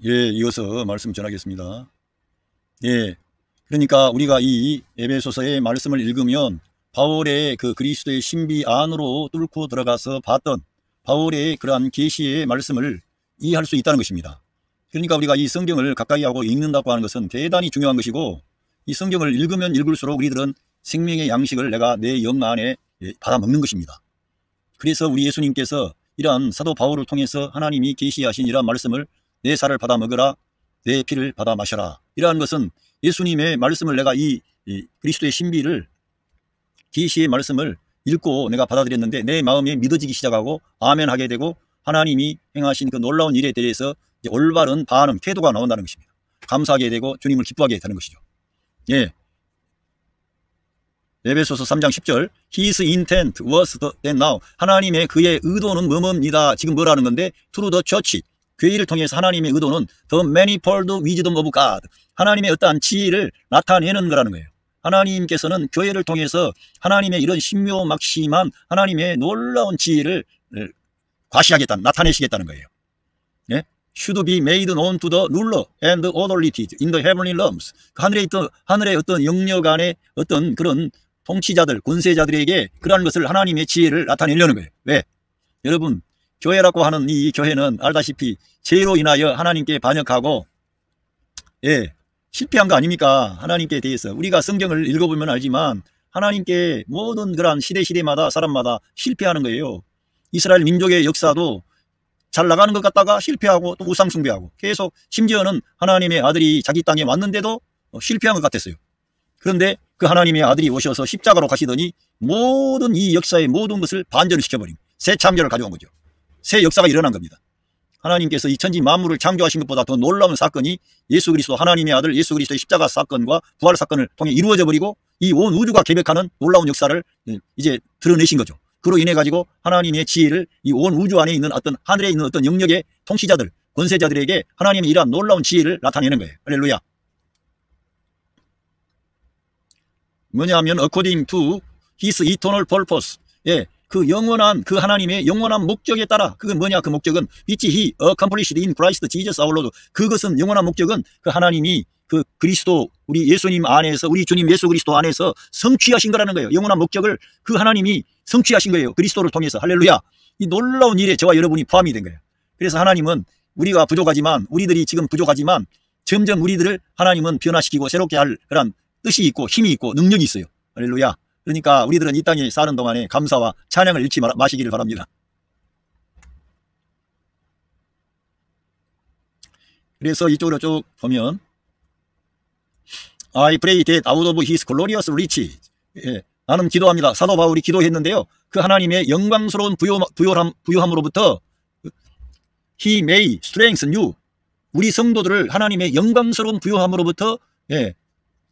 예, 이어서 말씀 전하겠습니다. 예, 그러니까 우리가 이 에베소서의 말씀을 읽으면 바울의 그 그리스도의 신비 안으로 뚫고 들어가서 봤던 바울의 그러한 계시의 말씀을 이해할 수 있다는 것입니다. 그러니까 우리가 이 성경을 가까이 하고 읽는다고 하는 것은 대단히 중요한 것이고, 이 성경을 읽으면 읽을수록 우리들은 생명의 양식을 내가 내 영 안에 받아먹는 것입니다. 그래서 우리 예수님께서 이러한 사도 바울을 통해서 하나님이 계시하신 이러한 말씀을 내 살을 받아 먹으라, 내 피를 받아 마셔라, 이러한 것은 예수님의 말씀을 내가 이 그리스도의 신비를, 계시의 말씀을 읽고 내가 받아들였는데 내 마음에 믿어지기 시작하고 아멘 하게 되고 하나님이 행하신 그 놀라운 일에 대해서 이제 올바른 반응, 태도가 나온다는 것입니다. 감사하게 되고 주님을 기뻐하게 되는 것이죠. 예. 에베소서 3장 10절 His intent was that now, 하나님의 그의 의도는 뭐뭐입니다. 지금 뭐라는 건데 through the church, 교회를 통해서 하나님의 의도는 the manifold wisdom of God, 하나님의 어떠한 지혜를 나타내는 거라는 거예요. 하나님께서는 교회를 통해서 하나님의 이런 신묘막심한 하나님의 놀라운 지혜를 과시하겠다, 나타내시겠다는 거예요. 예? should be made known to the ruler and authorities in the heavenly realms, 하늘의 어떤 영역 안에 어떤 그런 통치자들, 권세자들에게 그러한 것을 하나님의 지혜를 나타내려는 거예요. 왜? 여러분, 교회라고 하는 이 교회는 알다시피 죄로 인하여 하나님께 반역하고 실패한 거 아닙니까? 하나님께 대해서 우리가 성경을 읽어보면 알지만 하나님께 모든 그러한 시대마다 사람마다 실패하는 거예요. 이스라엘 민족의 역사도 잘 나가는 것 같다가 실패하고 또 우상 숭배하고 계속, 심지어는 하나님의 아들이 자기 땅에 왔는데도 실패한 것 같았어요. 그런데 그 하나님의 아들이 오셔서 십자가로 가시더니 모든 이 역사의 모든 것을 반전을 시켜버린 새 창조를 가져온 거죠. 새 역사가 일어난 겁니다. 하나님께서 이 천지 만물을 창조하신 것보다 더 놀라운 사건이 예수 그리스도, 하나님의 아들 예수 그리스도의 십자가 사건과 부활 사건을 통해 이루어져 버리고 이 온 우주가 계획하는 놀라운 역사를 이제 드러내신 거죠. 그로 인해 가지고 하나님의 지혜를 이 온 우주 안에 있는 어떤 하늘에 있는 어떤 영역의 통치자들, 권세자들에게 하나님의 이러한 놀라운 지혜를 나타내는 거예요. 할렐루야. 뭐냐면 according to his eternal purpose, 그 영원한, 그 하나님의 영원한 목적에 따라, 그건 뭐냐, 그 목적은 which he accomplished in Christ Jesus our Lord, 그것은 영원한 목적은 그 하나님이 그 그리스도, 우리 예수님 안에서, 우리 주님 예수 그리스도 안에서 성취하신 거라는 거예요. 영원한 목적을 그 하나님이 성취하신 거예요. 그리스도를 통해서. 할렐루야. 이 놀라운 일에 저와 여러분이 포함이 된 거예요. 그래서 하나님은 우리가 부족하지만, 우리들이 지금 부족하지만 점점 우리들을 하나님은 변화시키고 새롭게 할 그런 뜻이 있고 힘이 있고 능력이 있어요. 할렐루야. 그러니까 우리들은 이 땅에 사는 동안에 감사와 찬양을 잃지 마시기를 바랍니다. 그래서 이쪽으로 쭉 보면 I pray that out of his glorious riches, 나는 기도합니다. 사도 바울이 기도했는데요, 그 하나님의 영광스러운 부요함으로부터 he may strengthen you, 우리 성도들을 하나님의 영광스러운 부요함으로부터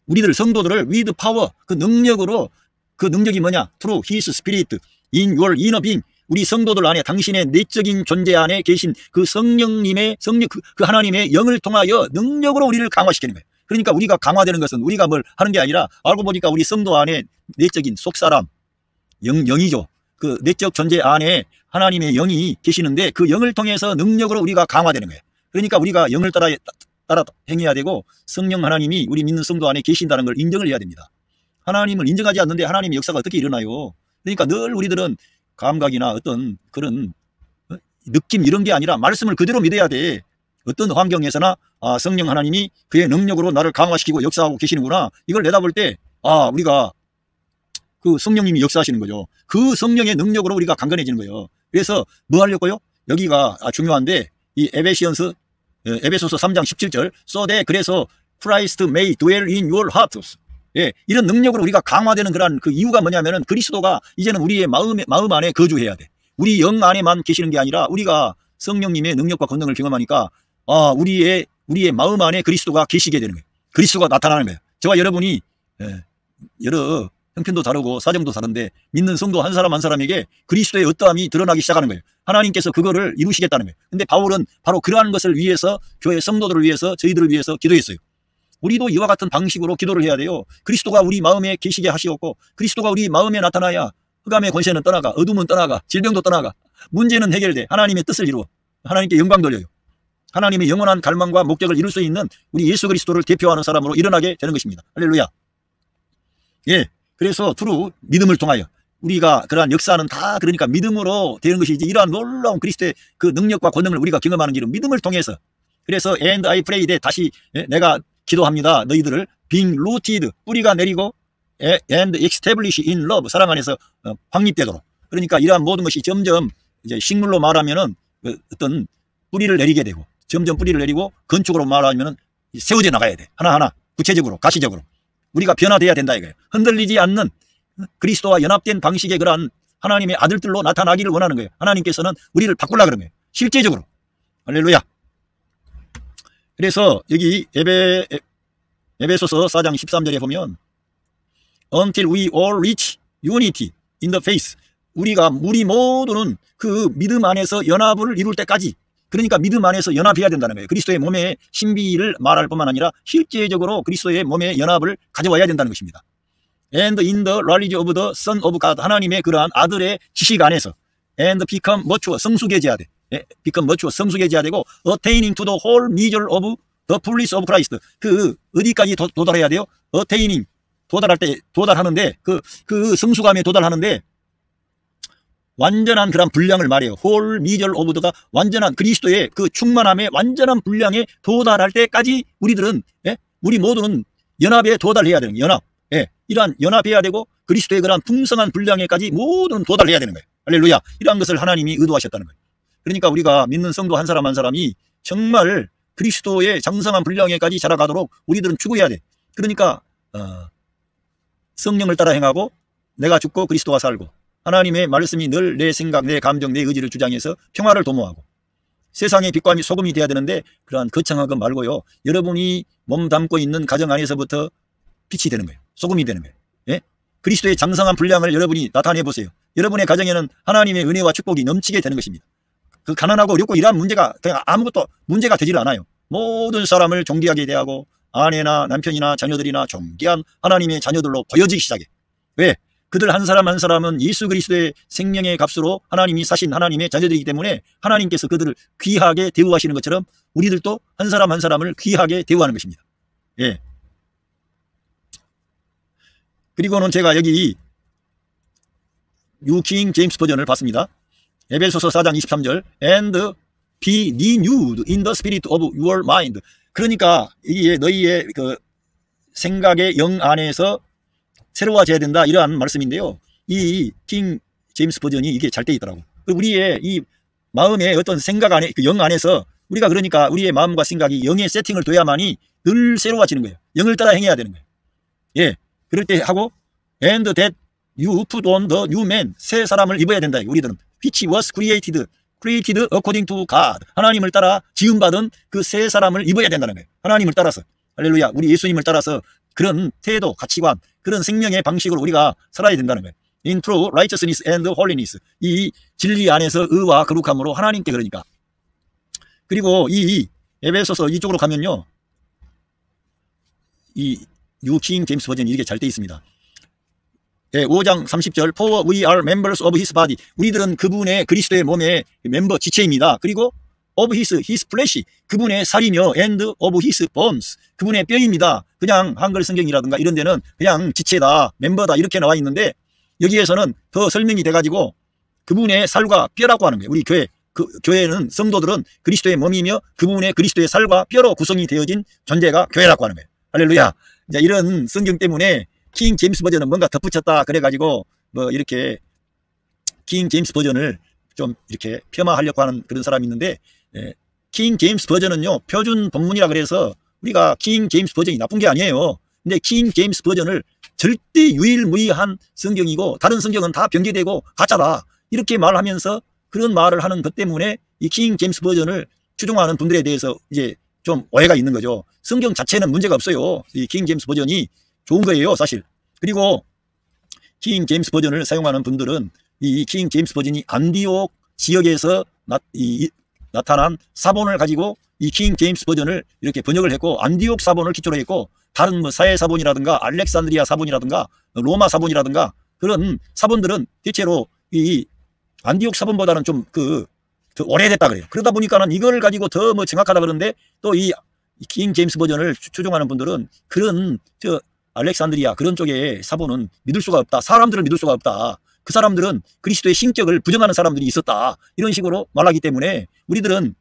우리들 성도들을 with power, 그 능력으로, 그 능력이 뭐냐? through his spirit in your inner being, 우리 성도들 안에, 당신의 내적인 존재 안에 계신 그 성령님의 그 하나님의 영을 통하여 능력으로 우리를 강화시키는 거예요. 그러니까 우리가 강화되는 것은 우리가 뭘 하는 게 아니라 알고 보니까 우리 성도 안에 내적인 속사람, 영이죠. 그 내적 존재 안에 하나님의 영이 계시는데 그 영을 통해서 능력으로 우리가 강화되는 거예요. 그러니까 우리가 영을 따라 행해야 되고, 성령 하나님이 우리 믿는 성도 안에 계신다는 걸 인정을 해야 됩니다. 하나님을 인정하지 않는데 하나님의 역사가 어떻게 일어나요? 그러니까 늘 우리들은 감각이나 어떤 그런 느낌 이런 게 아니라 말씀을 그대로 믿어야 돼. 어떤 환경에서나 성령 하나님이 그의 능력으로 나를 강화시키고 역사하고 계시는구나, 이걸 내다볼 때 우리가 그 성령님이 역사하시는 거죠. 그 성령의 능력으로 우리가 강건해지는 거예요. 그래서 뭐 하려고요? 여기가 중요한데, 이 에베소서 3장 17절 so that, 그래서 Christ may dwell in your hearts, 이런 능력으로 우리가 강화되는 그런 그 이유가 뭐냐면은 그리스도가 이제는 우리의 마음 안에 거주해야 돼. 우리 영 안에만 계시는 게 아니라 우리가 성령님의 능력과 권능을 경험하니까 우리의 마음 안에 그리스도가 계시게 되는 거예요. 그리스도가 나타나는 거예요. 저와 여러분이 여러 형편도 다르고 사정도 다른데 믿는 성도 한 사람 한 사람에게 그리스도의 어떠함이 드러나기 시작하는 거예요. 하나님께서 그거를 이루시겠다는 거예요. 근데 바울은 바로 그러한 것을 위해서, 교회 성도들을 위해서, 저희들을 위해서 기도했어요. 우리도 이와 같은 방식으로 기도를 해야 돼요. 그리스도가 우리 마음에 계시게 하시었고, 그리스도가 우리 마음에 나타나야 흑암의 권세는 떠나가, 어둠은 떠나가, 질병도 떠나가, 문제는 해결돼. 하나님의 뜻을 이루어 하나님께 영광 돌려요. 하나님의 영원한 갈망과 목적을 이룰 수 있는 우리 예수 그리스도를 대표하는 사람으로 일어나게 되는 것입니다. 할렐루야. 예, 그래서 두루 믿음을 통하여 우리가 그러한 역사는 다 그러니까 믿음으로 되는 것이지, 이러한 놀라운 그리스도의 그 능력과 권능을 우리가 경험하는 길은 믿음을 통해서. 그래서 and I pray that 다시 내가 기도합니다. 너희들을 being rooted 뿌리가 내리고 and established in love 사랑 안에서 확립되도록. 그러니까 이러한 모든 것이 점점 이제 식물로 말하면은 어떤 뿌리를 내리게 되고, 점점 뿌리를 내리고 건축으로 말하면은 세워져 나가야 돼. 하나하나 구체적으로 가시적으로 우리가 변화돼야 된다 이거예요. 흔들리지 않는 그리스도와 연합된 방식의 그러한 하나님의 아들들로 나타나기를 원하는 거예요. 하나님께서는 우리를 바꾸려고 그런 거예요. 실제적으로. 할렐루야. 그래서 여기 에베소서 4장 13절에 보면 Until we all reach unity in the faith, 우리 모두는 그 믿음 안에서 연합을 이룰 때까지, 그러니까 믿음 안에서 연합해야 된다는 거예요. 그리스도의 몸의 신비를 말할 뿐만 아니라 실제적으로 그리스도의 몸의 연합을 가져와야 된다는 것입니다. And in the knowledge of the Son of God, 하나님의 그러한 아들의 지식 안에서 and become mature, 성숙해져야 돼. become mature, 성숙해져야 되고 attaining to the whole measure of the fullness of Christ, 그 어디까지 도달해야 돼요? attaining, 도달하는데 그 성숙함에 도달하는데 완전한 그런 분량을 말해요. whole measure of the가 완전한 그리스도의 그 충만함의 완전한 분량에 도달할 때까지 우리 모두는 연합에 도달해야 되는 거예요. 연합. 이러한 연합해야 되고 그리스도의 그러한 풍성한 분량에까지 모두는 도달해야 되는 거예요. 할렐루야. 이러한 것을 하나님이 의도하셨다는 거예요. 그러니까 우리가 믿는 성도 한 사람 한 사람이 정말 그리스도의 장성한 분량에까지 자라가도록 우리들은 추구해야 돼. 그러니까 성령을 따라 행하고 내가 죽고 그리스도와 살고, 하나님의 말씀이 늘 내 생각, 내 감정, 내 의지를 주장해서 평화를 도모하고, 세상의 빛과 소금이 돼야 되는데 그러한 거창한 것 말고요, 여러분이 몸 담고 있는 가정 안에서부터 빛이 되는 거예요. 소금이 되는 거예요. 예? 그리스도의 장성한 분량을 여러분이 나타내 보세요. 여러분의 가정에는 하나님의 은혜와 축복이 넘치게 되는 것입니다. 그 가난하고 어렵고 이러한 문제가 그냥 아무것도 문제가 되질 않아요. 모든 사람을 존귀하게 대하고 아내나 남편이나 자녀들이나 존귀한 하나님의 자녀들로 보여지기 시작해. 왜? 그들 한 사람 한 사람은 예수 그리스도의 생명의 값으로 하나님이 사신 하나님의 자녀들이기 때문에 하나님께서 그들을 귀하게 대우하시는 것처럼 우리들도 한 사람 한 사람을 귀하게 대우하는 것입니다. 예. 그리고는 제가 여기 뉴 킹 제임스 버전을 봤습니다. 에베소서 4장 23절 and be renewed in the spirit of your mind. 그러니까 이게 너희의 그 생각의 영 안에서 새로워져야 된다, 이러한 말씀인데요. 이 킹 제임스 버전이 이게 잘 돼 있더라고. 우리의 이 마음의 어떤 생각 안에, 그 영 안에서 우리가 그러니까 우리의 마음과 생각이 영의 세팅을 둬야만이 늘 새로워지는 거예요. 영을 따라 행해야 되는 거예요. 예. 그럴 때 하고 and that you put on the new man, 새 사람을 입어야 된다. 우리들은 which was created according to God, 하나님을 따라 지음받은 그 새 사람을 입어야 된다는 거예요. 하나님을 따라서. 할렐루야. 우리 예수님을 따라서 그런 태도, 가치관, 그런 생명의 방식으로 우리가 살아야 된다는 거예요. In true righteousness and holiness, 이 진리 안에서 의와 거룩함으로 하나님께. 그러니까 그리고 이 에베소서 이쪽으로 가면요, 이 뉴 킹 제임스 버전이 이렇게 잘 돼 있습니다. 예, 5장 30절 For we are members of his body, 우리들은 그분의 그리스도의 몸의 멤버 지체입니다. 그리고 of his flesh, 그분의 살이며 and of his bones, 그분의 뼈입니다. 그냥 한글 성경이라든가 이런 데는 그냥 지체다, 멤버다 이렇게 나와 있는데 여기에서는 더 설명이 돼가지고 그분의 살과 뼈라고 하는 거예요. 우리 교회는 성도들은 그리스도의 몸이며 그분의 그리스도의 살과 뼈로 구성이 되어진 존재가 교회라고 하는 거예요. 할렐루야. 이제 이런 성경 때문에 킹 제임스 버전은 뭔가 덧붙였다 그래가지고 뭐 이렇게 킹 제임스 버전을 좀 이렇게 폄하하려고 하는 그런 사람이 있는데, 킹 제임스 버전은요 표준 본문이라 그래서 우리가 킹 제임스 버전이 나쁜 게 아니에요. 근데 킹 제임스 버전을 절대 유일무이한 성경이고 다른 성경은 다 변개되고 가짜다 이렇게 말하면서 그런 말을 하는 것 때문에 이 킹 제임스 버전을 추종하는 분들에 대해서 이제 좀 오해가 있는 거죠. 성경 자체는 문제가 없어요. 이 킹 제임스 버전이 좋은 거예요, 사실. 그리고 킹 제임스 버전을 사용하는 분들은 이 킹 제임스 버전이 안디옥 지역에서 나타난 사본을 가지고 이 킹 제임스 버전을 이렇게 번역을 했고, 안디옥 사본을 기초로 했고, 다른 뭐 사해 사본이라든가 알렉산드리아 사본이라든가 로마 사본이라든가 그런 사본들은 대체로 이 안디옥 사본보다는 좀 더 오래됐다 그래요. 그러다 보니까는 이걸 가지고 더 뭐 정확하다 그러는데 또 이 킹 제임스 버전을 추종하는 분들은 그런 알렉산드리아 그런 쪽의 사본은 믿을 수가 없다. 사람들을 믿을 수가 없다. 그 사람들은 그리스도의 신격을 부정하는 사람들이 있었다. 이런 식으로 말하기 때문에 우리들은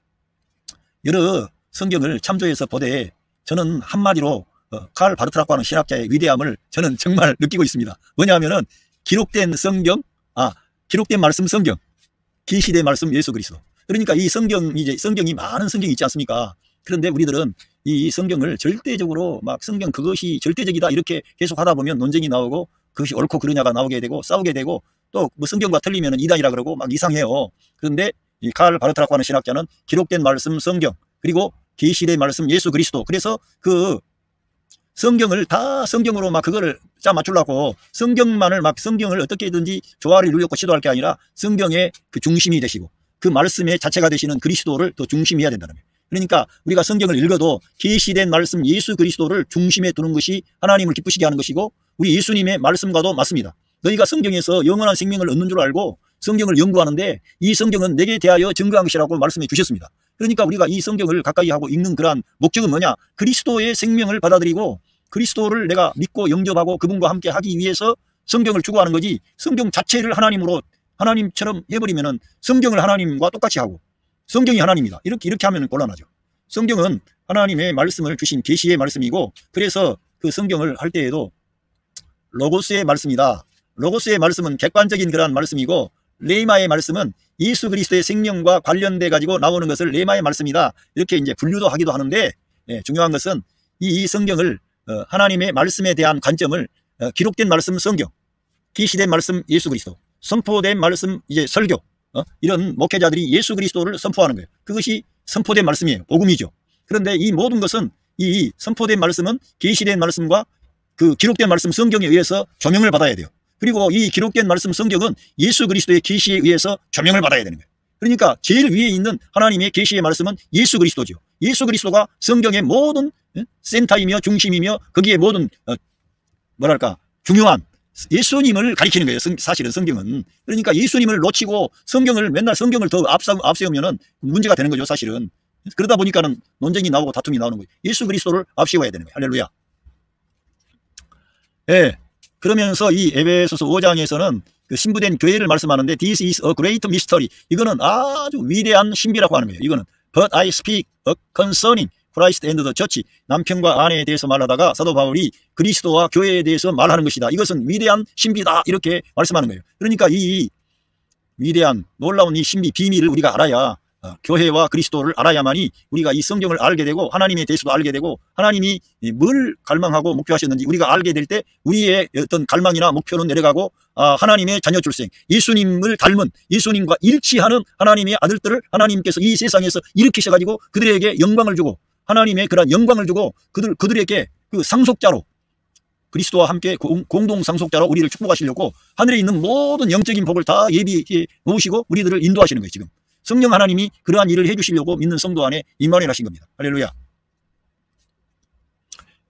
여러 성경을 참조해서 보되 저는 한마디로 칼 바르트라고 하는 신학자의 위대함을 저는 정말 느끼고 있습니다. 뭐냐면은 기록된 성경, 기록된 말씀 성경, 계시된 말씀 예수 그리스도. 그러니까 이 성경이 많은 성경이 있지 않습니까? 그런데 우리들은 이 성경을 절대적으로 막 성경 그것이 절대적이다 이렇게 계속 하다 보면 논쟁이 나오고 그것이 옳고 그르냐가 나오게 되고 싸우게 되고 또 뭐 성경과 틀리면 이단이라 그러고 막 이상해요. 그런데 이 칼 바르트라고 하는 신학자는 기록된 말씀 성경 그리고 계시된 말씀 예수 그리스도. 그래서 그 성경을 다 성경으로 막 그거를 짜 맞추려고 성경만을 막 성경을 어떻게든지 조화를 이루려고 시도할 게 아니라 성경의 그 중심이 되시고 그 말씀의 자체가 되시는 그리스도를 더 중심해야 된다는 거예요. 그러니까 우리가 성경을 읽어도 계시된 말씀 예수 그리스도를 중심에 두는 것이 하나님을 기쁘시게 하는 것이고 우리 예수님의 말씀과도 맞습니다. 너희가 성경에서 영원한 생명을 얻는 줄 알고 성경을 연구하는데 이 성경은 내게 대하여 증거한 것이라고 말씀해 주셨습니다. 그러니까 우리가 이 성경을 가까이 하고 읽는 그러한 목적은 뭐냐? 그리스도의 생명을 받아들이고 그리스도를 내가 믿고 영접하고 그분과 함께 하기 위해서 성경을 추구하는 거지 성경 자체를 하나님처럼 해버리면은 성경을 하나님과 똑같이 하고 성경이 하나님이다. 이렇게 하면 곤란하죠. 성경은 하나님의 말씀을 주신 계시의 말씀이고 그래서 그 성경을 할 때에도 로고스의 말씀이다. 로고스의 말씀은 객관적인 그러한 말씀이고 레이마의 말씀은 예수 그리스도의 생명과 관련돼 가지고 나오는 것을 레이마의 말씀이다. 이렇게 이제 분류도 하기도 하는데 중요한 것은 이 성경을 하나님의 말씀에 대한 관점을 기록된 말씀 성경, 계시된 말씀 예수 그리스도, 선포된 말씀 이제 설교 이런 목회자들이 예수 그리스도를 선포하는 거예요. 그것이 선포된 말씀이에요. 복음이죠. 그런데 이 모든 것은 이 선포된 말씀은 계시된 말씀과 그 기록된 말씀 성경에 의해서 조명을 받아야 돼요. 그리고 이 기록된 말씀 성경은 예수 그리스도의 계시에 의해서 조명을 받아야 되는 거예요. 그러니까 제일 위에 있는 하나님의 계시의 말씀은 예수 그리스도죠. 예수 그리스도가 성경의 모든 센터이며 중심이며 거기에 모든 뭐랄까 중요한 예수님을 가리키는 거예요. 사실은 성경은. 그러니까 예수님을 놓치고 맨날 성경을 더 앞세우면은 문제가 되는 거죠. 사실은. 그러다 보니까는 논쟁이 나오고 다툼이 나오는 거예요. 예수 그리스도를 앞세워야 되는 거예요. 할렐루야. 예. 그러면서 이 에베소서 5장에서는 그 신부된 교회를 말씀하는데 This is a great mystery. 이거는 아주 위대한 신비라고 하는 거예요. 이거는 But I speak concerning Christ and the church. 남편과 아내에 대해서 말하다가 사도 바울이 그리스도와 교회에 대해서 말하는 것이다. 이것은 위대한 신비다. 이렇게 말씀하는 거예요. 그러니까 이 위대한 놀라운 이 신비 비밀을 우리가 알아야 교회와 그리스도를 알아야만이 우리가 이 성경을 알게 되고 하나님에 대해서도 알게 되고 하나님이 뭘 갈망하고 목표하셨는지 우리가 알게 될 때 우리의 어떤 갈망이나 목표는 내려가고 하나님의 자녀 출생 예수님을 닮은 예수님과 일치하는 하나님의 아들들을 하나님께서 이 세상에서 일으키셔가지고 그들에게 영광을 주고 하나님의 그런 영광을 주고 그들에게 그 상속자로 그리스도와 함께 공동 상속자로 우리를 축복하시려고 하늘에 있는 모든 영적인 복을 다 예비해 놓으시고 우리들을 인도하시는 거예요. 지금 성령 하나님이 그러한 일을 해주시려고 믿는 성도 안에 임만을 하신 겁니다. 할렐루야.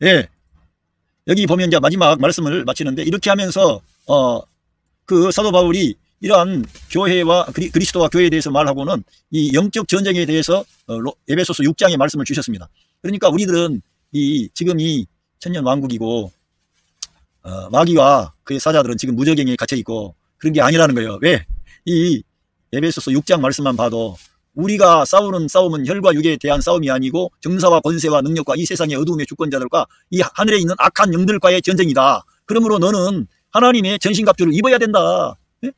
예. 여기 보면 이제 마지막 말씀을 마치는데 이렇게 하면서 그 사도 바울이 이러한 교회와 그리스도와 교회에 대해서 말하고는 이 영적 전쟁에 대해서 에베소서 6장의 말씀을 주셨습니다. 그러니까 우리들은 지금 이 천년 왕국이고 마귀와 그의 사자들은 지금 무저갱에 갇혀 있고 그런 게 아니라는 거예요. 왜? 이 에베소서 6장 말씀만 봐도 우리가 싸우는 싸움은 혈과 육에 대한 싸움이 아니고 정사와 권세와 능력과 이 세상의 어두움의 주권자들과 이 하늘에 있는 악한 영들과의 전쟁이다. 그러므로 너는 하나님의 전신갑주를 입어야 된다.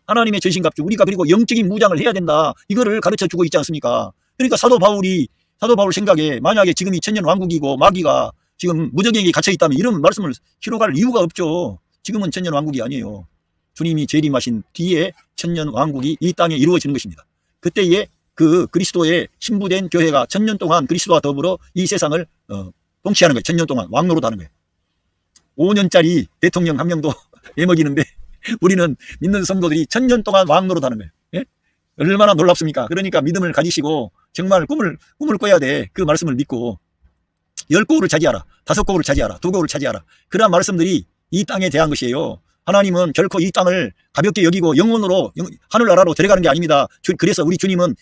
하나님의 전신갑주 우리가 그리고 영적인 무장을 해야 된다. 이거를 가르쳐주고 있지 않습니까? 그러니까 사도 바울 생각에 만약에 지금 이 천년 왕국이고 마귀가 지금 무저갱에 갇혀 있다면 이런 말씀을 기록할 이유가 없죠. 지금은 천년 왕국이 아니에요. 주님이 재림하신 뒤에 천년 왕국이 이 땅에 이루어지는 것입니다. 그때에 그 그리스도의 신부된 교회가 천년 동안 그리스도와 더불어 이 세상을 통치하는 거예요. 천년 동안 왕노릇 하는 거예요. 5년짜리 대통령 한 명도 애먹이는데 우리는 믿는 성도들이 천년 동안 왕노릇 하는 거예요. 예? 얼마나 놀랍습니까? 그러니까 믿음을 가지시고 정말 꿈을 꿔야 돼. 그 말씀을 믿고 10고울을 차지하라. 5고울을 차지하라. 2고울을 차지하라. 그러한 말씀들이 이 땅에 대한 것이에요. 하나님은 결코 이 땅을 가볍게 여기고 영원으로 하늘나라로 데려가는 게 아닙니다. 그래서 우리 주님은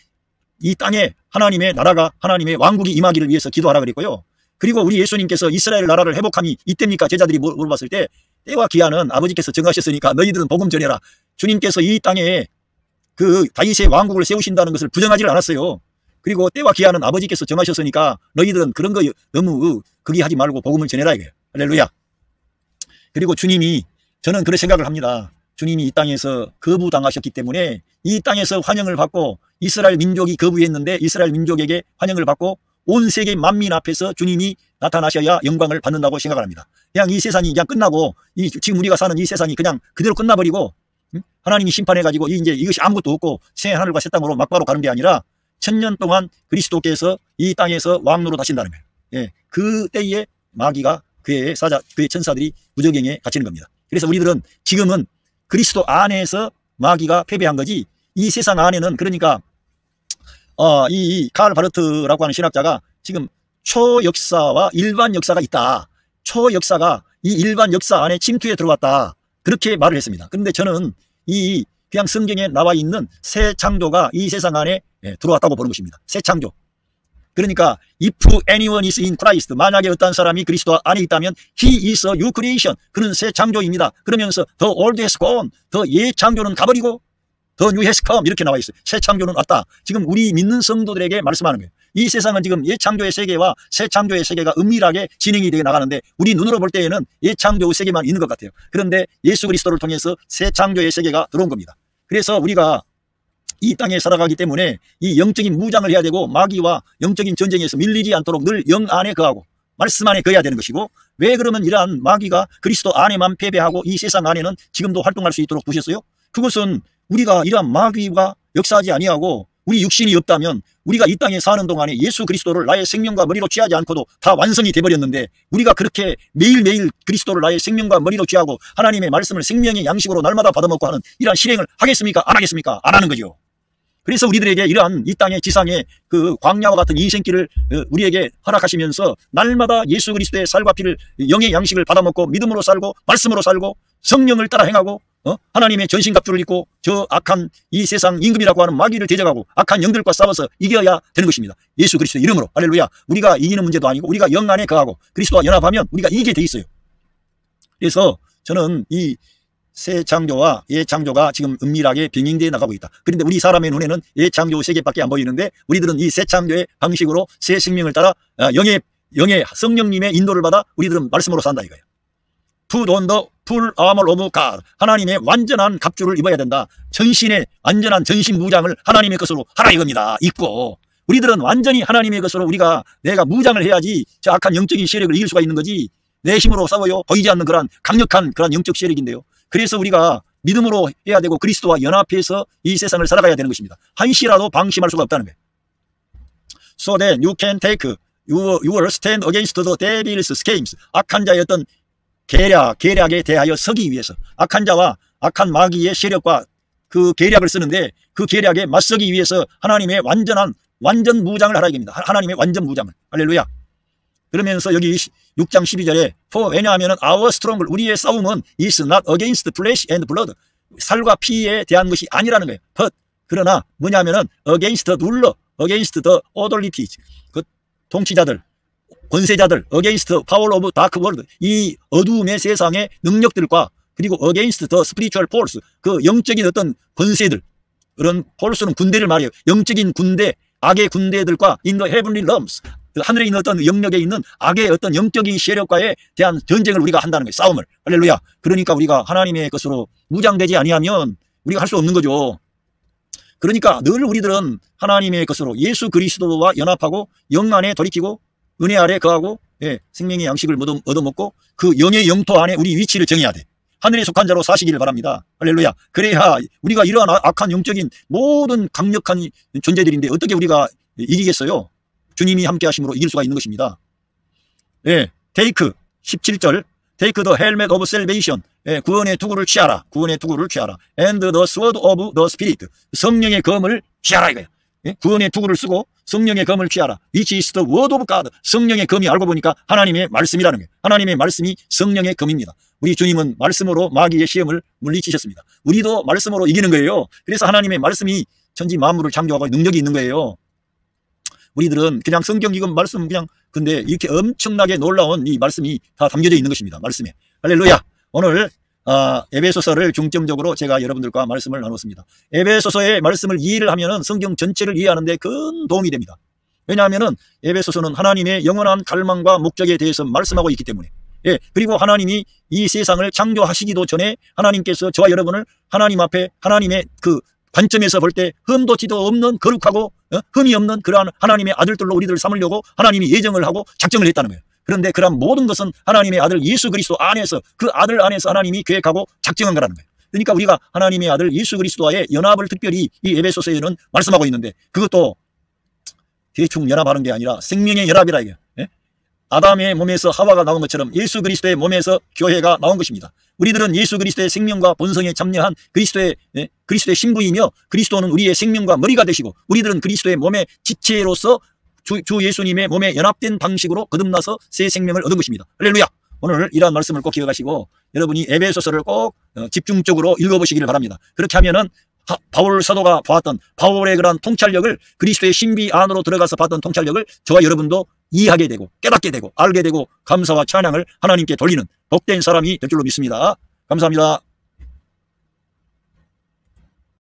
이 땅에 하나님의 나라가 하나님의 왕국이 임하기를 위해서 기도하라 그랬고요. 그리고 우리 예수님께서 이스라엘 나라를 회복함이 이때입니까? 제자들이 물어봤을 때 때와 기한은 아버지께서 정하셨으니까 너희들은 복음 전해라. 주님께서 이 땅에 그 다윗의 왕국을 세우신다는 것을 부정하지를 않았어요. 그리고 때와 기한은 아버지께서 정하셨으니까 너희들은 그런 거 너무 그기 하지 말고 복음을 전해라 이거예요. 할렐루야. 그리고 주님이, 저는 그런 생각을 합니다. 주님이 이 땅에서 거부당하셨기 때문에 이 땅에서 환영을 받고 이스라엘 민족이 거부했는데 이스라엘 민족에게 환영을 받고 온 세계 만민 앞에서 주님이 나타나셔야 영광을 받는다고 생각을 합니다. 그냥 이 세상이 그냥 끝나고 지금 우리가 사는 이 세상이 그냥 그대로 끝나버리고 하나님이 심판해가지고 이제 이것이 아무것도 없고 새 하늘과 새 땅으로 막바로 가는 게 아니라 1000년 동안 그리스도께서 이 땅에서 왕노로 하신다는 거예요. 예, 그 때에 마귀가 그의 천사들이 무저갱에 갇히는 겁니다. 그래서 우리들은 지금은 그리스도 안에서 마귀가 패배한 거지, 이 세상 안에는, 그러니까 이 칼 바르트라고 하는 신학자가 지금 초역사와 일반 역사가 있다. 초역사가 이 일반 역사 안에 침투해 들어왔다. 그렇게 말을 했습니다. 그런데 저는 이 그냥 성경에 나와 있는 새 창조가 이 세상 안에 들어왔다고 보는 것입니다. 새 창조. 그러니까 if anyone is in Christ, 만약에 어떤 사람이 그리스도 안에 있다면 he is a new creation, 그는 새 창조입니다. 그러면서 the old has gone, 옛 창조는 가버리고 the new has come, 이렇게 나와 있어요. 새 창조는 왔다. 지금 우리 믿는 성도들에게 말씀하는 거예요. 이 세상은 지금 옛 창조의 세계와 새 창조의 세계가 은밀하게 진행이 되어 나가는데 우리 눈으로 볼 때에는 옛 창조의 세계만 있는 것 같아요. 그런데 예수 그리스도를 통해서 새 창조의 세계가 들어온 겁니다. 그래서 우리가 이 땅에 살아가기 때문에 이 영적인 무장을 해야 되고 마귀와 영적인 전쟁에서 밀리지 않도록 늘 영 안에 거하고 말씀 안에 거해야 되는 것이고, 왜 그러면 이러한 마귀가 그리스도 안에만 패배하고 이 세상 안에는 지금도 활동할 수 있도록 두셨어요? 그것은 우리가 이러한 마귀가 역사하지 아니하고 우리 육신이 없다면 우리가 이 땅에 사는 동안에 예수 그리스도를 나의 생명과 머리로 취하지 않고도 다 완성이 돼버렸는데, 우리가 그렇게 매일매일 그리스도를 나의 생명과 머리로 취하고 하나님의 말씀을 생명의 양식으로 날마다 받아먹고 하는 이러한 실행을 하겠습니까? 안 하겠습니까? 안 하는 거죠. 그래서 우리들에게 이러한 이 땅의 지상의 그 광야와 같은 인생길을 우리에게 허락하시면서 날마다 예수 그리스도의 살과 피를, 영의 양식을 받아먹고 믿음으로 살고 말씀으로 살고 성령을 따라 행하고 하나님의 전신갑주를 입고 저 악한 이 세상 임금이라고 하는 마귀를 대적하고 악한 영들과 싸워서 이겨야 되는 것입니다. 예수 그리스도 이름으로. 할렐루야. 우리가 이기는 문제도 아니고 우리가 영 안에 거하고 그리스도와 연합하면 우리가 이기게 돼 있어요. 그래서 저는 이 새 창조와 옛 창조가 지금 은밀하게 병행되어 나가고 있다. 그런데 우리 사람의 눈에는 옛 창조 세계밖에 안 보이는데 우리들은 이 새 창조의 방식으로 새 생명을 따라 영의 성령님의 인도를 받아 우리들은 말씀으로 산다 이거예요. Put on the full armor of God. 하나님의 완전한 갑주를 입어야 된다. 전신의 완전한 전신 무장을 하나님의 것으로 하라 이겁니다. 입고 우리들은 완전히 하나님의 것으로 내가 무장을 해야지 저 악한 영적인 세력을 이길 수가 있는 거지, 내 힘으로 싸워요 보이지 않는 그런 강력한 그런 영적 세력인데요. 그래서 우리가 믿음으로 해야 되고 그리스도와 연합해서 이 세상을 살아가야 되는 것입니다. 한시라도 방심할 수가 없다는 거예요. So that you can take your stand against the devil's schemes. 악한 자의 어떤 계략에 대하여 서기 위해서, 악한 자와 악한 마귀의 세력과 그 계략을 쓰는데 그 계략에 맞서기 위해서 하나님의 완전 무장을 하라 이겁니다. 하나님의 완전 무장을. 할렐루야. 그러면서 여기 6장 12절에 왜냐하면 our struggle, 우리의 싸움은 is not against flesh and blood, 살과 피에 대한 것이 아니라는 거예요. but 그러나 뭐냐면은 against the ruler, against the authorities, 그 통치자들, 권세자들, against the power of dark world, 이 어두움의 세상의 능력들과, 그리고 against the spiritual force, 그 영적인 어떤 권세들, 그런 force는 군대를 말해요. 영적인 군대, 악의 군대들과 in the heavenly realms, 하늘에 있는 어떤 영역에 있는 악의 어떤 영적인 세력과에 대한 전쟁을 우리가 한다는 거예요. 싸움을. 할렐루야. 그러니까 우리가 하나님의 것으로 무장되지 아니하면 우리가 할 수 없는 거죠. 그러니까 늘 우리들은 하나님의 것으로 예수 그리스도와 연합하고 영 안에 돌이키고 은혜 아래 거하고 생명의 양식을 얻어먹고 그 영의 영토 안에 우리 위치를 정해야 돼. 하늘에 속한 자로 사시기를 바랍니다. 할렐루야. 그래야 우리가 이러한 악한 영적인 모든 강력한 존재들인데 어떻게 우리가 이기겠어요? 주님이 함께 하심으로 이길 수가 있는 것입니다. take 17절 take the helmet of salvation, 구원의 투구를 취하라. 구원의 투구를 취하라. and the sword of the spirit, 성령의 검을 취하라 이거예요. 구원의 투구를 쓰고 성령의 검을 취하라. which is the word of God, 성령의 검이 알고 보니까 하나님의 말씀이라는 거예요. 하나님의 말씀이 성령의 검입니다. 우리 주님은 말씀으로 마귀의 시험을 물리치셨습니다. 우리도 말씀으로 이기는 거예요. 그래서 하나님의 말씀이 천지 만물을 창조하고 능력이 있는 거예요. 우리들은 그냥 성경 지금 말씀 그냥 근데 이렇게 엄청나게 놀라운 이 말씀이 다 담겨져 있는 것입니다. 말씀에. 할렐루야. 오늘 에베소서를 중점적으로 제가 여러분들과 말씀을 나눴습니다. 에베소서의 말씀을 이해를 하면은 성경 전체를 이해하는 데 큰 도움이 됩니다. 왜냐하면은 에베소서는 하나님의 영원한 갈망과 목적에 대해서 말씀하고 있기 때문에. 예, 그리고 하나님이 이 세상을 창조하시기도 전에 하나님께서 저와 여러분을 하나님 앞에 하나님의 그 관점에서 볼 때 흠도 티도 없는 거룩하고 흠이 없는 그러한 하나님의 아들들로 우리들을 삼으려고 하나님이 예정을 하고 작정을 했다는 거예요. 그런데 그러한 모든 것은 하나님의 아들 예수 그리스도 안에서 그 아들 안에서 하나님이 계획하고 작정한 거라는 거예요. 그러니까 우리가 하나님의 아들 예수 그리스도와의 연합을 특별히 이 에베소서에는 말씀하고 있는데 그것도 대충 연합하는 게 아니라 생명의 연합이라 이게. 아담의 몸에서 하와가 나온 것처럼 예수 그리스도의 몸에서 교회가 나온 것입니다. 우리들은 예수 그리스도의 생명과 본성에 참여한 그리스도의 신부이며 그리스도는 우리의 생명과 머리가 되시고 우리들은 그리스도의 몸의 지체로서 주 예수님의 몸에 연합된 방식으로 거듭나서 새 생명을 얻은 것입니다. 할렐루야. 오늘 이러한 말씀을 꼭 기억하시고 여러분이 에베소서를 꼭 집중적으로 읽어보시기를 바랍니다. 그렇게 하면은 바울 사도가 보았던 바울의 그런 통찰력을 그리스도의 신비 안으로 들어가서 봤던 통찰력을 저와 여러분도 이해하게 되고 깨닫게 되고 알게 되고 감사와 찬양을 하나님께 돌리는 복된 사람이 될 줄로 믿습니다. 감사합니다.